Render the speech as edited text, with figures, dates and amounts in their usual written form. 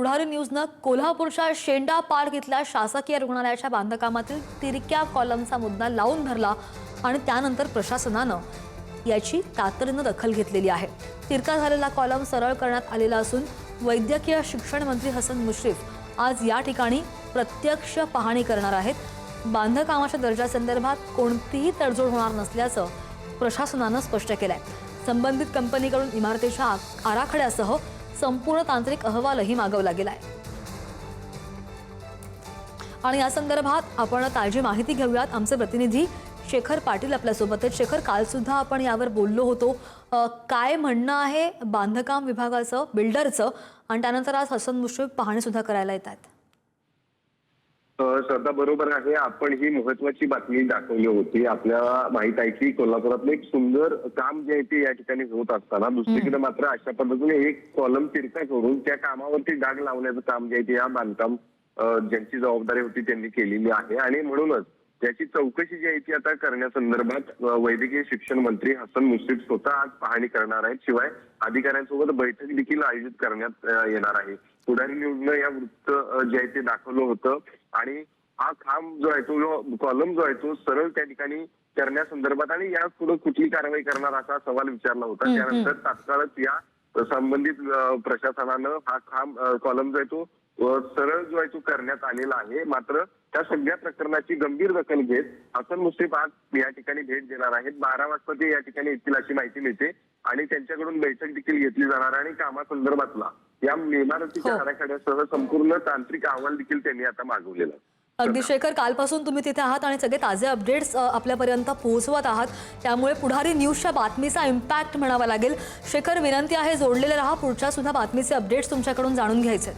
पुढारी न्यूजनं कोल्हापूरच्या शेंडा पार्क इथल्या शासकीय रुग्णालयाच्या बांधकामातील तिरक्या कॉलमचा मुद्दा लावून धरला आणि त्यानंतर प्रशासनानं याची तातडीनं दखल घेतलेली आहे। तिरका झालेला कॉलम सरळ करण्यात आलेला असून वैद्यकीय शिक्षण मंत्री हसन मुश्रीफ आज या ठिकाणी प्रत्यक्ष पाहणी करणार आहेत। बांधकामाच्या दर्जासंदर्भात कोणतीही तडजोड होणार नसल्याचं प्रशासनानं स्पष्ट केलंय। संबंधित कंपनीकडून इमारतीच्या आराखड्यासह संपूर्ण तांत्रिक अहवालही मागवला गेलाय आणि या संदर्भात आपण ताजी माहिती घेऊयात। आमचे प्रतिनिधी शेखर पाटील आपल्या सोबत आहेत। शेखर, काल सुद्धा आपण यावर बोललो होतो, काय म्हणणं आहे बांधकाम विभागाचं, बिल्डरचं, आणि त्यानंतर आज हसन मुश्रीफ पाहणी सुद्धा करायला येत आहेत। श्रद्धा, बरोबर आहे। आपण ही महत्वाची बातमी दाखवली होती। आपल्याला माहित आहे की कोल्हापुरातलं एक सुंदर काम जे आहे ते या ठिकाणी होत असताना दुसरीकडे मात्र अशा पद्धतीने एक कॉलम तिरका करून त्या कामावरती डाग लावण्याचं काम जे आहे ते या बांधकाम ज्यांची जबाबदारी होती त्यांनी केलेली आहे आणि म्हणूनच त्याची चौकशी जी आहे ती आता करण्यासंदर्भात वैद्यकीय शिक्षण मंत्री हसन मुश्रीफ स्वतः आज पाहणी करणार आहेत। शिवाय अधिकाऱ्यांसोबत बैठक देखील आयोजित करण्यात येणार आहे। पुढारी न्यूजनं या वृत्त जे आहे ते दाखवलं होतं आणि हा खांब जो आहे तो कॉलम जो आहे तो सरळ त्या ठिकाणी करण्यासंदर्भात आणि या पुढे कुठली कारवाई करणार असा सवाल विचारला होता। त्यानंतर तात्काळच या संबंधित प्रशासनानं हा खांब कॉलम जो आहे तो सरळ जो आहे तो करण्यात आलेला आहे। मात्र त्या सगळ्या प्रकरणाची गंभीर दखल घेत हसन मुश्रीफ आज या ठिकाणी भेट देणार आहेत। 12 वाजता ते या ठिकाणी येतील अशी माहिती मिळते आणि त्यांच्याकडून बैठक देखील घेतली जाणार आणि कामासंदर्भातला या इमारतीच्या आराखड्यासह संपूर्ण तांत्रिक अहवाल देखील त्यांनी आता मागवलेला आहे। अगदी शेखर, कालपासून तुम्ही तिथे आहात आणि सगळे ताजे अपडेट्स आपल्यापर्यंत पोहोचवत आहात, त्यामुळे पुढारी न्यूजच्या बातमीचा इम्पॅक्ट म्हणावा लागेल। शेखर, विनंती आहे जोडलेले रहा, पुढच्या सुद्धा बातमीचे अपडेट्स तुमच्याकडून जाणून घ्यायचे।